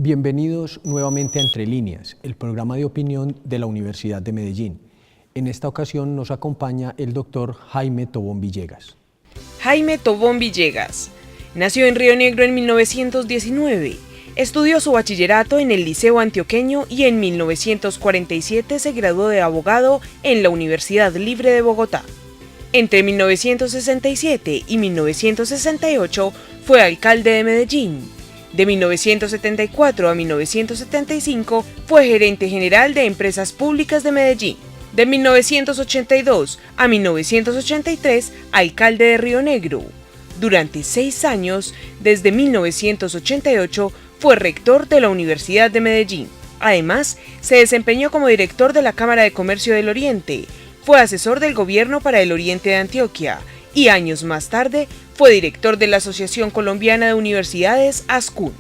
Bienvenidos nuevamente a Entre Líneas, el programa de opinión de la Universidad de Medellín. En esta ocasión nos acompaña el doctor Jaime Tobón Villegas. Jaime Tobón Villegas nació en Río Negro en 1919. Estudió su bachillerato en el Liceo Antioqueño y en 1947 se graduó de abogado en la Universidad Libre de Bogotá. Entre 1967 y 1968 fue alcalde de Medellín. De 1974 a 1975 fue gerente general de Empresas Públicas de Medellín. De 1982 a 1983, alcalde de Río Negro. Durante 6 años, desde 1988, fue rector de la Universidad de Medellín. Además, se desempeñó como director de la Cámara de Comercio del Oriente, fue asesor del gobierno para el Oriente de Antioquia y años más tarde fue director de la Asociación Colombiana de Universidades, ASCUN.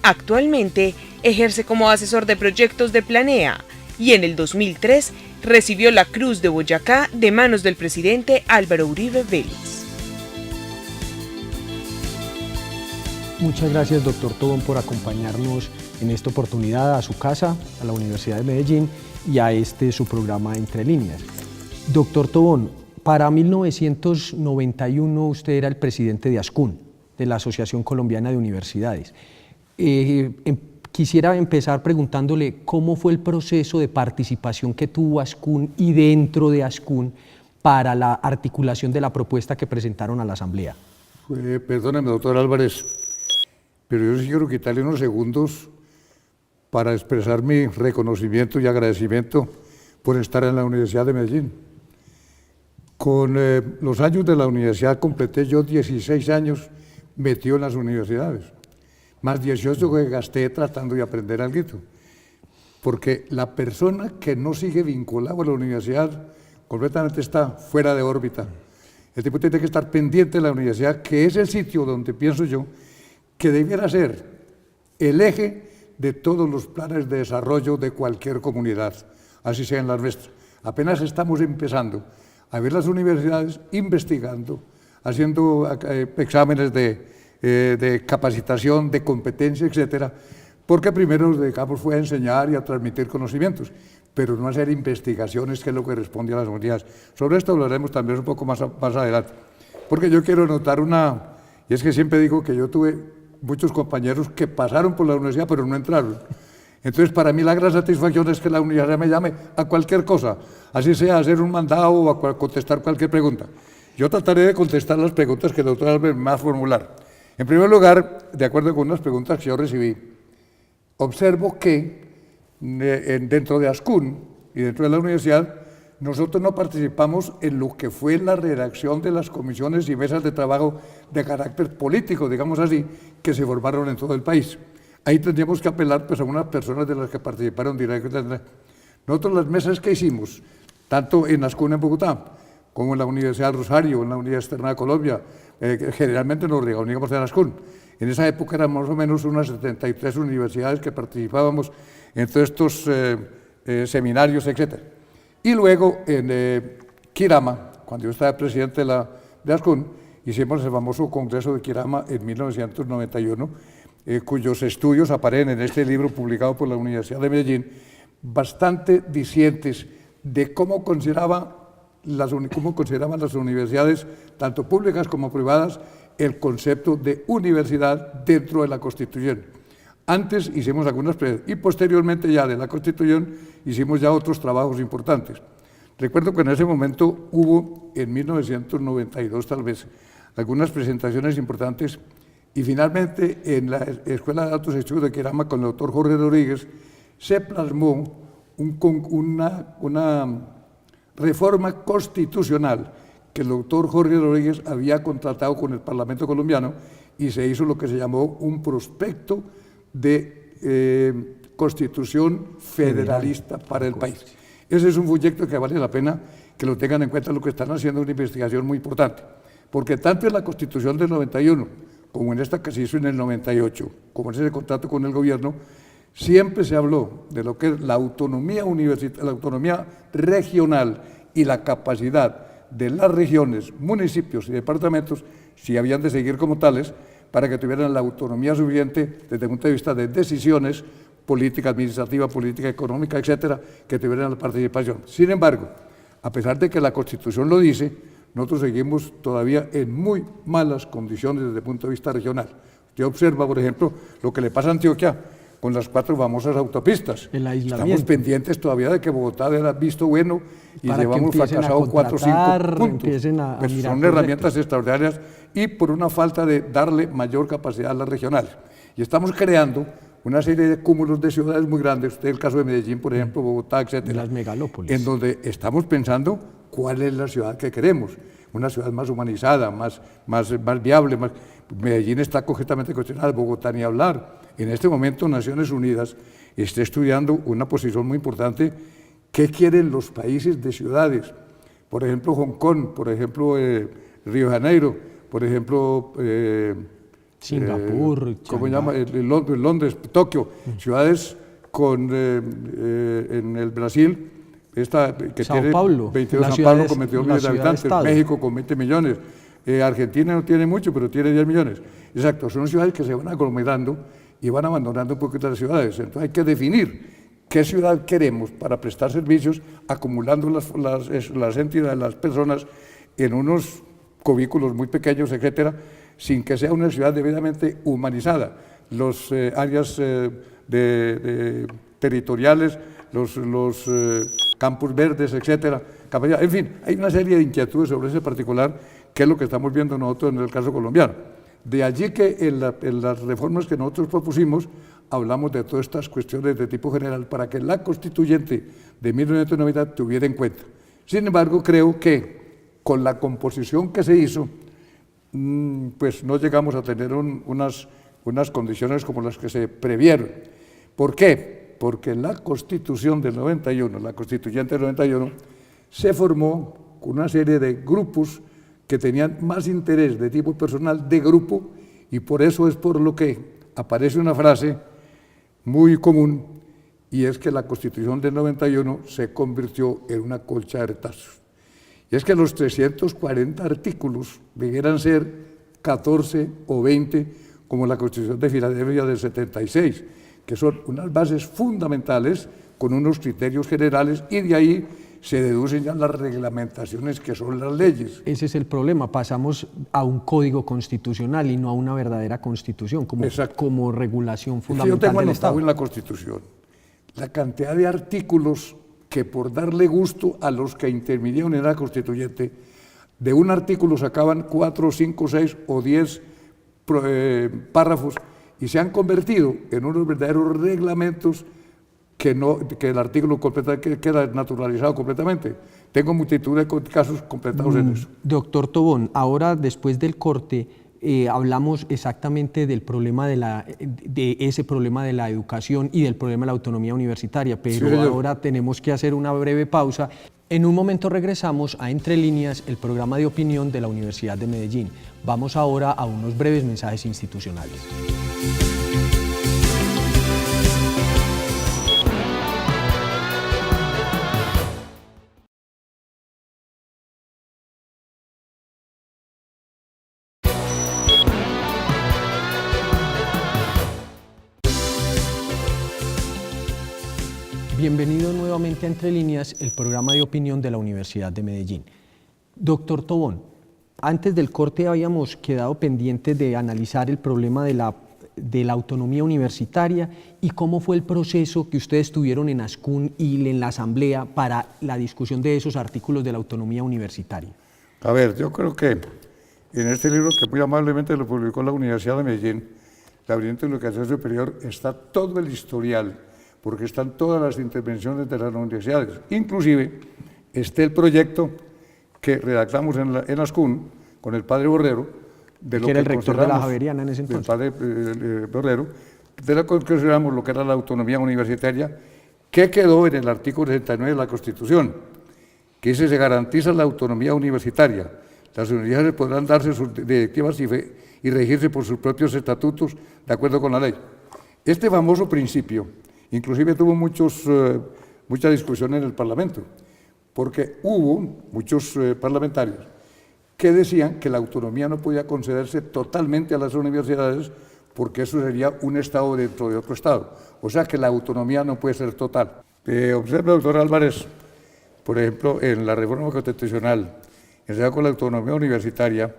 Actualmente ejerce como asesor de proyectos de Planea y en el 2003 recibió la Cruz de Boyacá de manos del presidente Álvaro Uribe Vélez. Muchas gracias, doctor Tobón, por acompañarnos en esta oportunidad a su casa, a la Universidad de Medellín y a su programa Entre Líneas. Doctor Tobón, para 1991 usted era el presidente de ASCUN, de la Asociación Colombiana de Universidades. Quisiera empezar preguntándole cómo fue el proceso de participación que tuvo ASCUN y dentro de ASCUN para la articulación de la propuesta que presentaron a la Asamblea. Perdóneme, doctor Álvarez, pero yo sí quiero quitarle unos segundos para expresar mi reconocimiento y agradecimiento por estar en la Universidad de Medellín. Con los años de la universidad completé yo 16 años metido en las universidades, más 18 que gasté tratando de aprender algo. Porque la persona que no sigue vinculado a la universidad completamente está fuera de órbita. El tipo tiene que estar pendiente de la universidad, que es el sitio donde pienso yo que debiera ser el eje de todos los planes de desarrollo de cualquier comunidad, así sean las nuestras. Apenas estamos empezando a ver las universidades investigando, haciendo exámenes de capacitación, de competencia, etcétera, porque primero nos dedicamos fue a enseñar y a transmitir conocimientos, pero no a hacer investigaciones, que es lo que responde a las unidades. Sobre esto hablaremos también un poco más adelante, porque yo quiero notar y es que siempre digo que yo tuve muchos compañeros que pasaron por la universidad pero no entraron. Entonces, para mí la gran satisfacción es que la universidad me llame a cualquier cosa, así sea a hacer un mandado o a contestar cualquier pregunta. Yo trataré de contestar las preguntas que el doctor Álvarez me va a formular. En primer lugar, de acuerdo con unas preguntas que yo recibí, observo que dentro de ASCUN y dentro de la universidad, nosotros no participamos en lo que fue la redacción de las comisiones y mesas de trabajo de carácter político, digamos así, que se formaron en todo el país. Ahí tendríamos que apelar pues, a unas personas de las que participaron directamente. Nosotros las mesas que hicimos, tanto en ASCUN en Bogotá, como en la Universidad Rosario, en la Universidad Externa de Colombia, generalmente nos reuníamos en ASCUN. En esa época eran más o menos unas 73 universidades que participábamos en todos estos seminarios, etc. Y luego en Kirama, cuando yo estaba presidente de ASCUN, hicimos el famoso Congreso de Kirama en 1991, cuyos estudios aparecen en este libro publicado por la Universidad de Medellín, bastante dicientes de cómo consideraban las universidades, tanto públicas como privadas, el concepto de universidad dentro de la Constitución. Antes hicimos algunas y posteriormente ya de la Constitución hicimos ya otros trabajos importantes. Recuerdo que en ese momento hubo, en 1992 tal vez, algunas presentaciones importantes y finalmente en la Escuela de Altos Estudios de Kirama con el doctor Jorge Rodríguez se plasmó una reforma constitucional que el doctor Jorge Rodríguez había contratado con el Parlamento colombiano y se hizo lo que se llamó un prospecto de constitución federalista para el país. Ese es un proyecto que vale la pena que lo tengan en cuenta, lo que están haciendo una investigación muy importante, porque tanto en la Constitución del 91 como en esta que se hizo en el 98, como en ese contrato con el gobierno, siempre se habló de lo que es la autonomía la autonomía regional y la capacidad de las regiones, municipios y departamentos, si habían de seguir como tales, para que tuvieran la autonomía suficiente desde el punto de vista de decisiones, política administrativa, política económica, etcétera, que tuvieran la participación. Sin embargo, a pesar de que la Constitución lo dice, nosotros seguimos todavía en muy malas condiciones desde el punto de vista regional. Usted observa, por ejemplo, lo que le pasa a Antioquia con las 4 famosas autopistas. Estamos pendientes todavía de que Bogotá haya visto bueno y para llevamos fracasado 4 o 5 puntos. Pues son herramientas extraordinarias y por una falta de darle mayor capacidad a las regionales. Y estamos creando una serie de cúmulos de ciudades muy grandes, usted el caso de Medellín, por ejemplo, Bogotá, etcétera. Las megalópolis. En donde estamos pensando cuál es la ciudad que queremos. Una ciudad más humanizada, más viable. Medellín está completamente cuestionada, Bogotá ni hablar. En este momento Naciones Unidas está estudiando una posición muy importante, qué quieren los países de ciudades. Por ejemplo, Hong Kong, por ejemplo, Río de Janeiro, por ejemplo, Singapur, ¿cómo se llama? Londres, Tokio, ciudades en el Brasil, esta que Sao tiene Paulo, 22, Sao Paulo con 22 millones de habitantes, México con 20 millones, Argentina no tiene mucho, pero tiene 10 millones. Exacto, son ciudades que se van aglomerando y van abandonando un poquito las ciudades. Entonces hay que definir qué ciudad queremos para prestar servicios, acumulando las entidades, las personas en unos cubículos muy pequeños, etcétera, sin que sea una ciudad debidamente humanizada. Los áreas territoriales, los campos verdes, etcétera. En fin, hay una serie de inquietudes sobre ese particular, que es lo que estamos viendo nosotros en el caso colombiano. De allí que en las reformas que nosotros propusimos, hablamos de todas estas cuestiones de tipo general para que la constituyente de 1990 tuviera en cuenta. Sin embargo, creo que con la composición que se hizo, pues no llegamos a tener unas condiciones como las que se previeron. ¿Por qué? Porque la Constitución del 91, la Constituyente del 91, se formó con una serie de grupos que tenían más interés de tipo personal de grupo, y por eso es por lo que aparece una frase muy común, y es que la Constitución del 91 se convirtió en una colcha de retazos. Y es que los 340 artículos debieran ser 14 o 20, como la Constitución de Filadelfia del 76, que son unas bases fundamentales con unos criterios generales, y de ahí se deducen ya las reglamentaciones que son las leyes. Ese es el problema, pasamos a un código constitucional y no a una verdadera constitución, como regulación fundamental yo tengo del Estado. En la Constitución la cantidad de artículos que por darle gusto a los que intervinieron en la constituyente, de un artículo sacaban 4, 5, 6 o 10 párrafos y se han convertido en unos verdaderos reglamentos que el artículo queda naturalizado completamente. Tengo multitud de casos completados en eso. Doctor Tobón, ahora después del corte hablamos exactamente del problema de ese problema de la educación y del problema de la autonomía universitaria, pero sí, ahora tenemos que hacer una breve pausa. En un momento regresamos a Entre Líneas, el programa de opinión de la Universidad de Medellín. Vamos ahora a unos breves mensajes institucionales. Bienvenido nuevamente a Entre Líneas, el programa de opinión de la Universidad de Medellín. Doctor Tobón, antes del corte habíamos quedado pendientes de analizar el problema de la autonomía universitaria y cómo fue el proceso que ustedes tuvieron en Ascún y en la Asamblea para la discusión de esos artículos de la autonomía universitaria. A ver, yo creo que en este libro que muy amablemente lo publicó la Universidad de Medellín, la Brillante Educación Superior, está todo el historial, porque están todas las intervenciones de las universidades. Inclusive está el proyecto que redactamos en Ascún con el padre Borrero, de lo que era el rector de la Javeriana en ese entonces. El padre Borrero, de lo que consideramos lo que era la autonomía universitaria, que quedó en el artículo 69 de la Constitución, que dice: se garantiza la autonomía universitaria. Las universidades podrán darse sus directivas y regirse por sus propios estatutos de acuerdo con la ley. Este famoso principio inclusive tuvo mucha discusión en el Parlamento, porque hubo muchos parlamentarios que decían que la autonomía no podía concederse totalmente a las universidades porque eso sería un Estado dentro de otro Estado. O sea que la autonomía no puede ser total. Observe, doctor Álvarez, por ejemplo, en la reforma constitucional, en relación con la autonomía universitaria,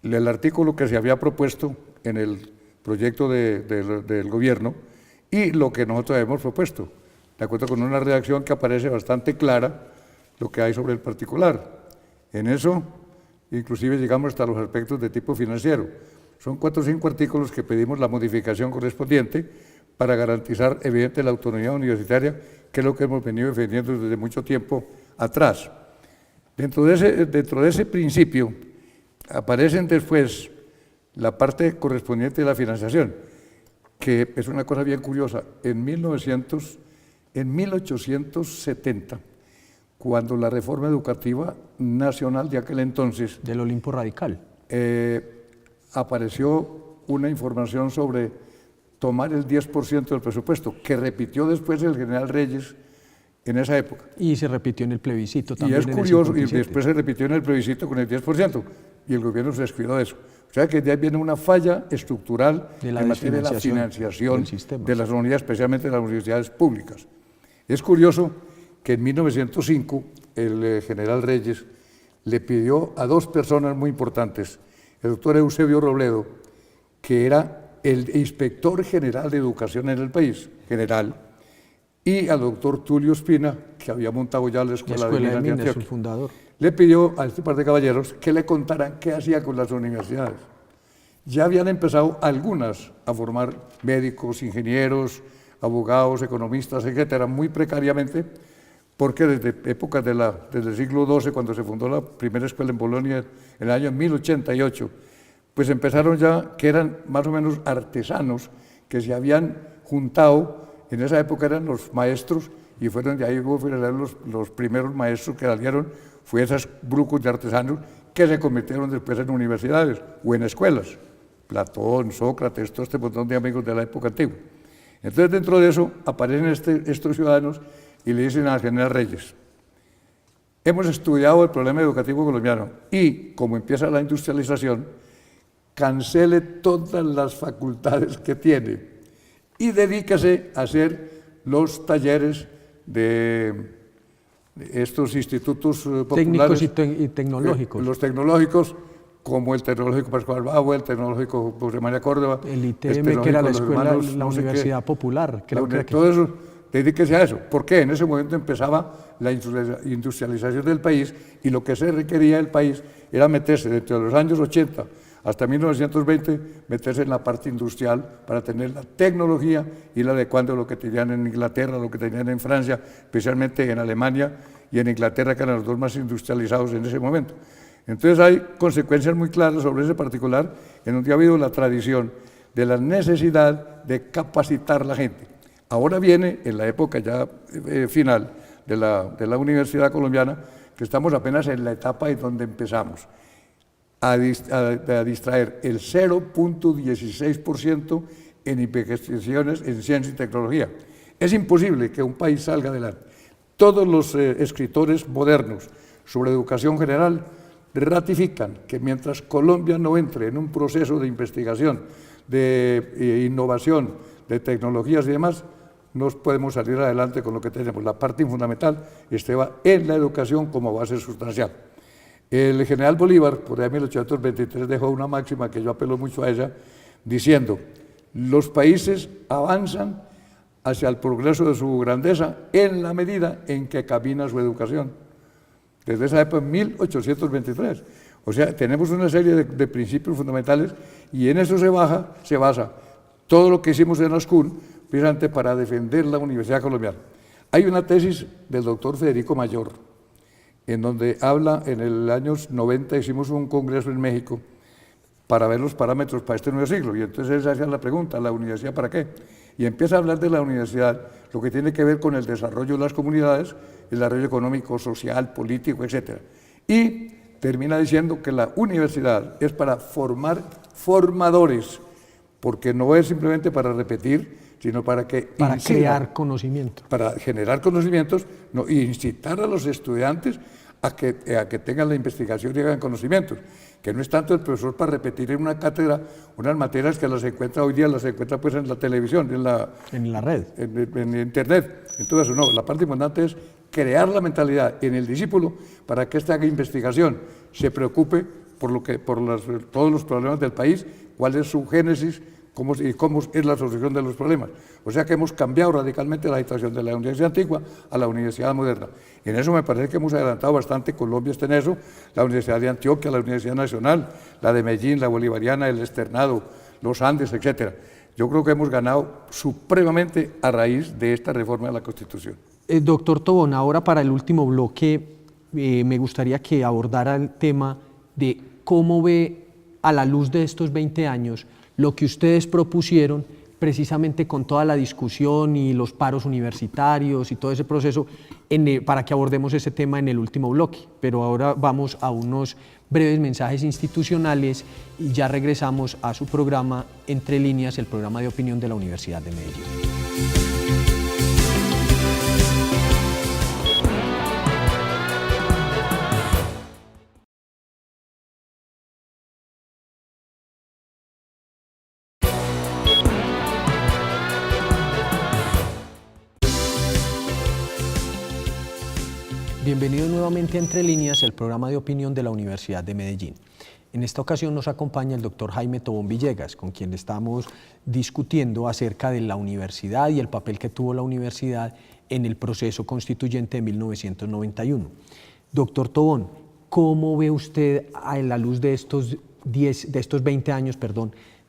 el artículo que se había propuesto en el proyecto del gobierno y lo que nosotros hemos propuesto, de acuerdo con una redacción que aparece bastante clara lo que hay sobre el particular. En eso, inclusive llegamos hasta los aspectos de tipo financiero. Son 4 o 5 artículos que pedimos la modificación correspondiente para garantizar, evidente, la autonomía universitaria, que es lo que hemos venido defendiendo desde mucho tiempo atrás. Dentro de ese principio, aparecen después la parte correspondiente de la financiación, que es una cosa bien curiosa. En 1870, cuando la reforma educativa nacional de aquel entonces... Del Olimpo Radical. Apareció una información sobre tomar el 10% del presupuesto, que repitió después el general Reyes en esa época. Y se repitió en el plebiscito también. Y es curioso, y después se repitió en el plebiscito con el 10%, y el gobierno se descuidó de eso. O sea que de ahí viene una falla estructural en materia de la financiación de las universidades, especialmente de las universidades públicas. Es curioso que en 1905 el general Reyes le pidió a 2 personas muy importantes, el doctor Eusebio Robledo, que era el inspector general de educación en el país, general, y al doctor Tulio Espina, que había montado ya la Escuela de Minas de Antioquia. Su fundador. Le pidió a este par de caballeros que le contaran qué hacía con las universidades. Ya habían empezado algunas a formar médicos, ingenieros, abogados, economistas, etcétera, muy precariamente, porque desde épocas desde el siglo XII, cuando se fundó la primera escuela en Bolonia, en el año 1088, pues empezaron ya, que eran más o menos artesanos, que se habían juntado, en esa época eran los maestros, y fueron de ahí los primeros maestros que salieron, fue esos grupos de artesanos que se convirtieron después en universidades o en escuelas. Platón, Sócrates, todo este montón de amigos de la época antigua. Entonces, dentro de eso, aparecen estos ciudadanos y le dicen al general Reyes: hemos estudiado el problema educativo colombiano y, como empieza la industrialización, cancele todas las facultades que tiene y dedíquese a hacer los talleres de estos institutos populares. Técnicos y tecnológicos. Los tecnológicos, como el Tecnológico Pascual Bravo, el Tecnológico José María Córdoba. El ITM, que era la escuela, la Universidad Popular. Creo que todo eso, dedíquese a eso. ¿Por qué? En ese momento empezaba la industrialización del país y lo que se requería del país era meterse desde los años 80 hasta 1920, meterse en la parte industrial para tener la tecnología y la adecuando a lo que tenían en Inglaterra, lo que tenían en Francia, especialmente en Alemania y en Inglaterra, que eran los 2 más industrializados en ese momento. Entonces hay consecuencias muy claras sobre ese particular, en donde ha habido la tradición de la necesidad de capacitar a la gente. Ahora viene, en la época ya final de la Universidad Colombiana, que estamos apenas en la etapa en donde empezamos a distraer el 0.16% en investigaciones en ciencia y tecnología. Es imposible que un país salga adelante. Todos los escritores modernos sobre educación general ratifican que mientras Colombia no entre en un proceso de investigación, de innovación, de tecnologías y demás, no podemos salir adelante con lo que tenemos. La parte fundamental va en la educación como base sustancial. El general Bolívar, por ahí en 1823, dejó una máxima que yo apelo mucho a ella, diciendo: los países avanzan hacia el progreso de su grandeza en la medida en que camina su educación. Desde esa época, 1823. O sea, tenemos una serie de principios fundamentales y en eso se basa todo lo que hicimos en ASCUN, precisamente para defender la Universidad Colombiana. Hay una tesis del doctor Federico Mayor, en donde habla, en el año 90 hicimos un congreso en México para ver los parámetros para este nuevo siglo, y entonces él se hacía la pregunta: ¿la universidad para qué? Y empieza a hablar de la universidad, lo que tiene que ver con el desarrollo de las comunidades, el desarrollo económico, social, político, etc. Y termina diciendo que la universidad es para formar formadores, porque no es simplemente para repetir, sino para crear conocimiento. Para generar conocimientos, e incitar a los estudiantes a que tengan la investigación y hagan conocimientos, que no es tanto el profesor para repetir en una cátedra unas materias que las encuentra hoy día, las encuentra pues en la televisión, en la red, en internet, en todo eso. No, la parte importante es crear la mentalidad en el discípulo para que éste haga investigación, se preocupe por todos los problemas del país, cuál es su génesis, cómo es la solución de los problemas. O sea que hemos cambiado radicalmente la situación de la universidad antigua a la universidad moderna. Y en eso me parece que hemos adelantado bastante. Colombia está en eso, la Universidad de Antioquia, la Universidad Nacional, la de Medellín, la Bolivariana, el Externado, los Andes, etc. Yo creo que hemos ganado supremamente a raíz de esta reforma de la Constitución. Doctor Tobón, ahora para el último bloque me gustaría que abordara el tema de cómo ve a la luz de estos 20 años lo que ustedes propusieron precisamente con toda la discusión y los paros universitarios y todo ese proceso para que abordemos ese tema en el último bloque. Pero ahora vamos a unos breves mensajes institucionales y ya regresamos a su programa Entre Líneas, el programa de opinión de la Universidad de Medellín. Bienvenidos nuevamente a Entre Líneas, el programa de opinión de la Universidad de Medellín. En esta ocasión nos acompaña el doctor Jaime Tobón Villegas, con quien estamos discutiendo acerca de la universidad y el papel que tuvo la universidad en el proceso constituyente de 1991. Doctor Tobón, ¿cómo ve usted a la luz de estos 20 años,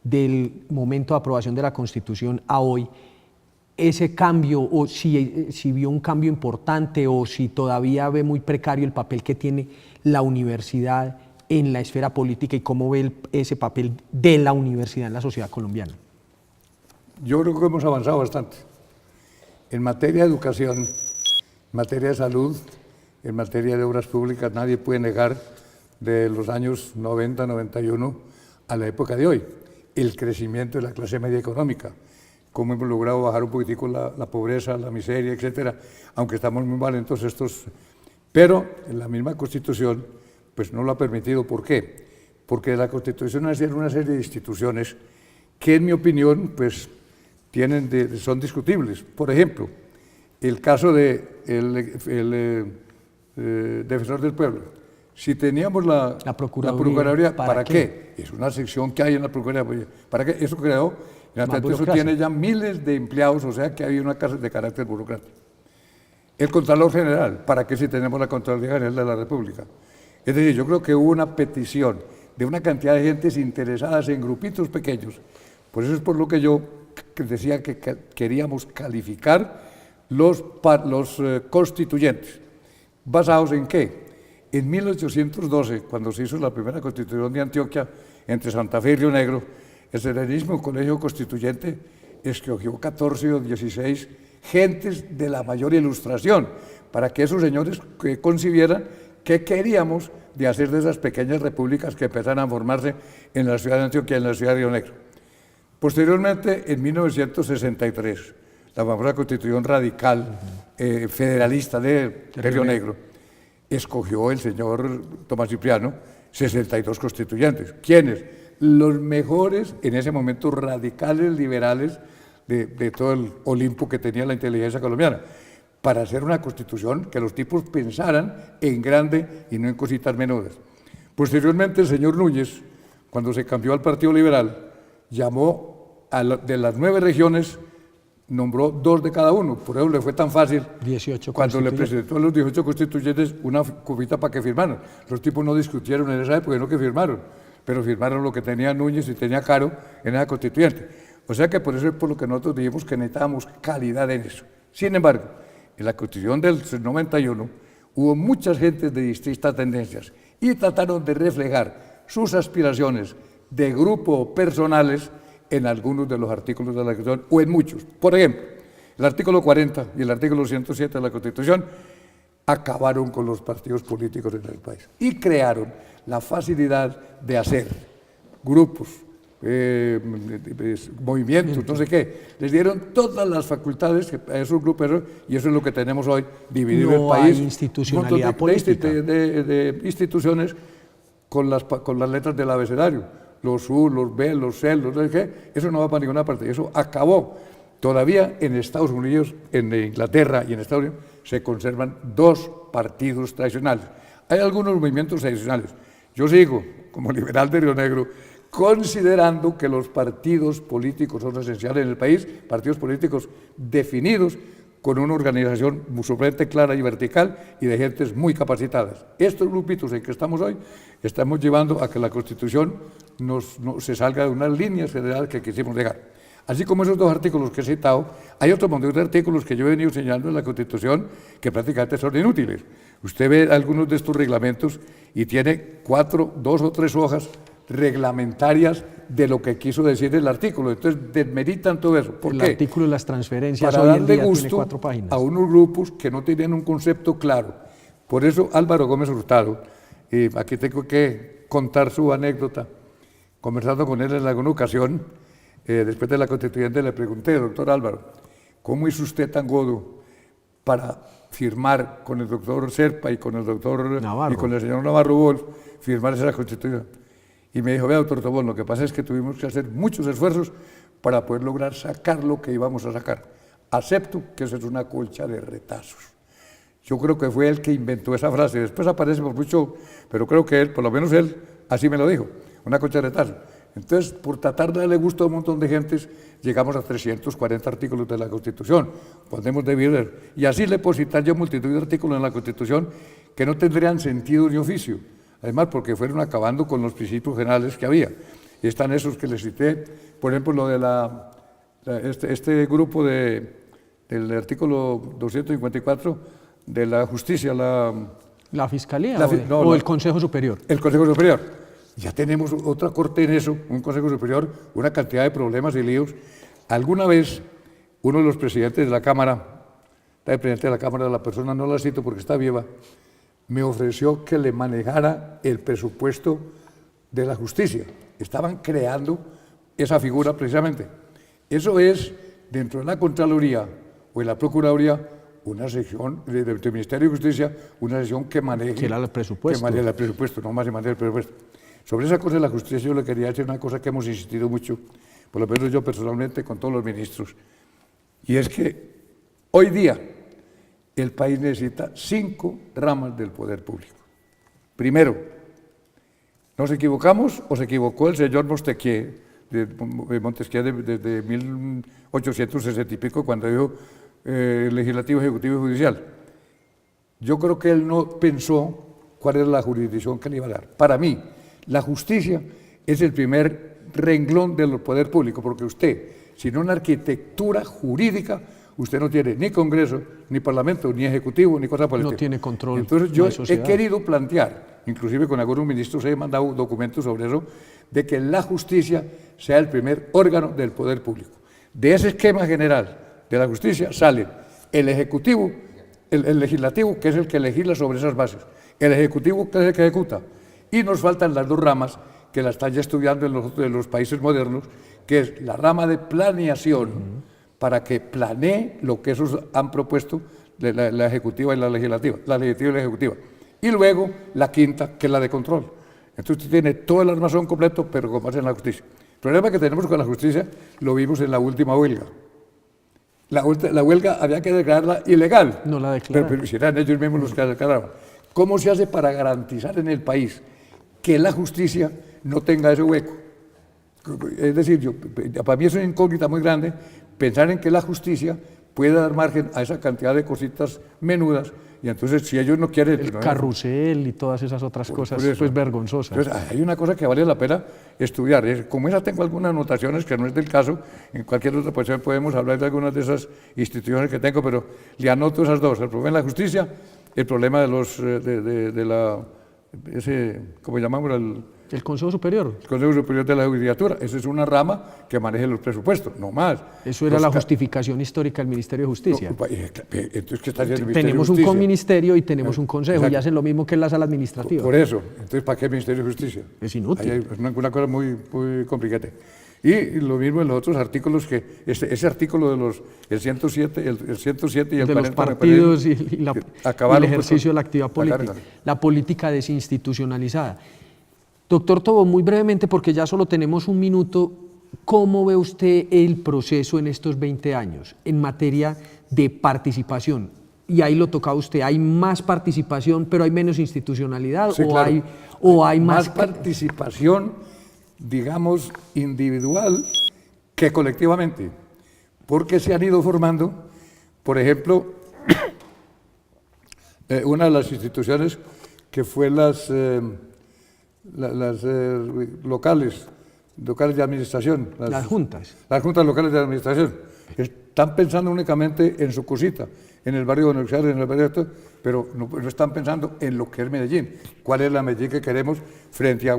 del momento de aprobación de la Constitución a hoy, ese cambio, o si vio un cambio importante o si todavía ve muy precario el papel que tiene la universidad en la esfera política y cómo ve ese papel de la universidad en la sociedad colombiana? Yo creo que hemos avanzado bastante. En materia de educación, en materia de salud, en materia de obras públicas, nadie puede negar de los años 90, 91 a la época de hoy el crecimiento de la clase media económica, cómo hemos logrado bajar un poquitico la pobreza, la miseria, etcétera, aunque estamos muy mal en todos estos. Pero en la misma Constitución, pues no lo ha permitido. ¿Por qué? Porque la Constitución hace una serie de instituciones que, en mi opinión, pues son discutibles. Por ejemplo, el caso del defensor del pueblo. Si teníamos la Procuraduría, ¿para qué? Es una sección que hay en la Procuraduría. ¿Para qué? Eso creó. Eso tiene ya miles de empleados, o sea que hay una casa de carácter burocrático. El Contralor General, ¿para qué si tenemos la Contraloría General de la República? Es decir, yo creo que hubo una petición de una cantidad de gentes interesadas en grupitos pequeños. Por eso es por lo que yo decía que queríamos calificar los constituyentes. ¿Basados en qué? En 1812, cuando se hizo la primera Constitución de Antioquia entre Santa Fe y Río Negro, el Serenísimo Colegio Constituyente escogió 14 o 16 gentes de la mayor ilustración para que esos señores concibieran qué queríamos de hacer de esas pequeñas repúblicas que empezaron a formarse en la ciudad de Antioquia y en la ciudad de Río Negro. Posteriormente, en 1963, la famosa Constitución radical federalista de Río Negro, escogió el señor Tomás Cipriano 62 constituyentes. ¿Quiénes? Los mejores, en ese momento, radicales, liberales de todo el Olimpo que tenía la inteligencia colombiana, para hacer una constitución que los tipos pensaran en grande y no en cositas menudas. Posteriormente, el señor Núñez, cuando se cambió al Partido Liberal, llamó de las 9 regiones, nombró 2 de cada uno. Por eso le fue tan fácil 18 cuando le presentó a los 18 constituyentes una cubita para que firmaran. Los tipos no discutieron en esa época, no que firmaron, pero firmaron lo que tenía Núñez y tenía Caro en esa constituyente. O sea que por eso es por lo que nosotros dijimos que necesitábamos calidad en eso. Sin embargo, en la Constitución del 91 hubo muchas gentes de distintas tendencias y trataron de reflejar sus aspiraciones de grupo personales en algunos de los artículos de la Constitución o en muchos. Por ejemplo, el artículo 40 y el artículo 107 de la Constitución acabaron con los partidos políticos en el país y crearon la facilidad de hacer grupos movimientos, no sé qué. Les dieron todas las facultades a esos grupos y eso es lo que tenemos hoy, dividido el país. No hay institucionalidad política. De instituciones con las letras del abecedario, los U, los B, los C, los no sé qué, eso no va para ninguna parte, eso acabó. Todavía en Estados Unidos, en Inglaterra y en Estados Unidos se conservan dos partidos tradicionales. Hay algunos movimientos tradicionales. Yo sigo, como liberal de Río Negro, considerando que los partidos políticos son esenciales en el país, partidos políticos definidos con una organización sumamente clara y vertical y de gentes muy capacitadas. Estos grupitos en que estamos hoy estamos llevando a que la Constitución se salga de unas líneas generales que quisimos dejar. Así como esos dos artículos que he citado, hay otro montón de artículos que yo he venido señalando en la Constitución que prácticamente son inútiles. Usted ve algunos de estos reglamentos y tiene 2 o 3 hojas reglamentarias de lo que quiso decir el artículo. Entonces desmeritan todo eso. ¿Por qué? El artículo de las transferencias para hoy en darle día gusto tiene 4 páginas. a unos grupos que no tenían un concepto claro. Por eso Álvaro Gómez Hurtado, aquí tengo que contar su anécdota, conversando con él en alguna ocasión, después de la constituyente le pregunté, doctor Álvaro, ¿cómo hizo usted tan godo para firmar con el doctor Serpa y con el doctor Navarro, y con el señor Navarro Wolf, firmar esa constitución? Y me dijo, vea, doctor Tobón, lo que pasa es que tuvimos que hacer muchos esfuerzos para poder lograr sacar lo que íbamos a sacar. Acepto que eso es una colcha de retazos. Yo creo que fue él que inventó esa frase, después aparece por mucho, pero creo que él, por lo menos él, así me lo dijo, una colcha de retazos. Entonces, por tratar de darle gusto a un montón de gentes, llegamos a 340 artículos de la Constitución, podemos dividir, y así le puedo citar yo multitud de artículos en la Constitución que no tendrían sentido ni oficio, además porque fueron acabando con los principios generales que había. Y están esos que les cité, por ejemplo, lo de este grupo del artículo 254 de la justicia, ¿la Fiscalía o el Consejo Superior? El Consejo Superior. Ya tenemos otra corte en eso, un Consejo Superior, una cantidad de problemas y líos. Alguna vez, uno de los presidentes de la Cámara, el presidente de la Cámara, la persona no la cito porque está viva, me ofreció que le manejara el presupuesto de la justicia. Estaban creando esa figura precisamente. Eso es, dentro de la Contraloría o en la Procuraduría, una sección del Ministerio de Justicia, una sección que maneje... Que era el presupuesto. Que maneje el presupuesto, no más que maneje el presupuesto. Sobre esa cosa de la justicia yo le quería decir una cosa que hemos insistido mucho, por lo menos yo personalmente con todos los ministros, y es que hoy día el país necesita 5 ramas del poder público. Primero, ¿nos equivocamos o se equivocó el señor Montesquieu desde 1860 y pico cuando dijo legislativo, ejecutivo y judicial? Yo creo que él no pensó cuál era la jurisdicción que le iba a dar. Para mí, la justicia es el primer renglón del poder público, porque usted, sin una arquitectura jurídica, usted no tiene ni Congreso, ni Parlamento, ni Ejecutivo, ni cosa política. No tiene control. Entonces yo he querido plantear, inclusive con algunos ministros he mandado documentos sobre eso, de que la justicia sea el primer órgano del poder público. De ese esquema general de la justicia salen el Ejecutivo, el Legislativo, que es el que legisla sobre esas bases, el Ejecutivo, que es el que ejecuta, y nos faltan las 2 ramas que la están ya estudiando en los países modernos, que es la rama de planeación, para que planee lo que esos han propuesto la ejecutiva y la legislativa, la legislativa y la ejecutiva. Y luego la quinta, que es la de control. Entonces usted tiene todo el armazón completo, pero con base en la justicia. El problema que tenemos con la justicia lo vimos en la última huelga. La huelga había que declararla ilegal. No la declararon. Pero si eran ellos mismos los que la declararon. ¿Cómo se hace para garantizar en el país que la justicia no tenga ese hueco? Es decir, para mí es una incógnita muy grande pensar en que la justicia puede dar margen a esa cantidad de cositas menudas, y entonces si ellos no quieren... El carrusel y todas esas otras cosas, pues vergonzosas. Entonces hay una cosa que vale la pena estudiar. Como esa tengo algunas anotaciones que no es del caso, en cualquier otra posición podemos hablar de algunas de esas instituciones que tengo, pero le anoto esas 2, el problema de la justicia, el problema de ¿cómo llamamos? El Consejo Superior. El Consejo Superior de la Judicatura. Esa es una rama que maneja los presupuestos, no más. Eso era la justificación histórica del Ministerio de Justicia. No, entonces, ¿qué está haciendo el Ministerio Tenemos de Justicia? un conministerio y tenemos un consejo, Exacto. y hacen lo mismo que en la sala administrativa. Por eso. Entonces, ¿para qué el Ministerio de Justicia? Es inútil. Ahí hay una cosa muy, muy complicada. Y lo mismo en los otros artículos, que ese artículo de el 107 y el 40... De los partidos y el ejercicio de la actividad política. Claro. La política desinstitucionalizada. Doctor Tobón, muy brevemente, porque ya solo tenemos un minuto, ¿cómo ve usted el proceso en estos 20 años en materia de participación? Y ahí lo tocaba usted, ¿hay más participación pero hay menos institucionalidad? Sí, ¿O, claro. hay más participación, digamos, individual que colectivamente? Porque se han ido formando, por ejemplo, una de las instituciones que fue las locales de administración. Las juntas. Las juntas locales de administración. Están pensando únicamente en su cosita, en el barrio de Buenos Aires, en el barrio de esto, pero no están pensando en lo que es Medellín. ¿Cuál es la Medellín que queremos frente a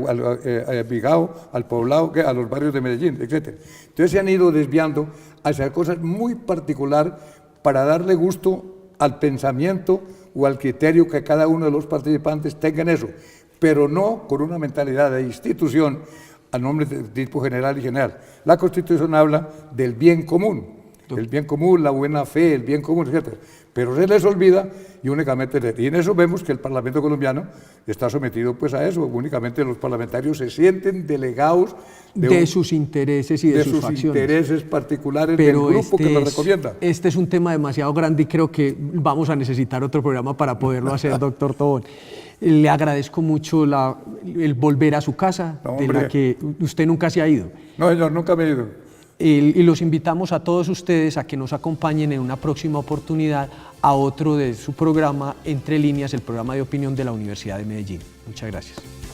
Vigao, al Poblado, a los barrios de Medellín, etcétera? Entonces se han ido desviando hacia cosas muy particular para darle gusto al pensamiento o al criterio que cada uno de los participantes tenga en eso, pero no con una mentalidad de institución a nombre de tipo general y general. La Constitución habla del bien común, el bien común, la buena fe, el bien común, etc. Pero se les olvida y únicamente, y en eso vemos que el Parlamento colombiano está sometido pues a eso, únicamente los parlamentarios se sienten delegados de sus intereses y de sus facciones. Intereses particulares pero del grupo que lo recomienda. Este es un tema demasiado grande y creo que vamos a necesitar otro programa para poderlo hacer, doctor Tobón. Le agradezco mucho el volver a su casa, de la que usted nunca se ha ido. No, señor, nunca me he ido. Y los invitamos a todos ustedes a que nos acompañen en una próxima oportunidad a otro de su programa Entre Líneas, el programa de opinión de la Universidad de Medellín. Muchas gracias.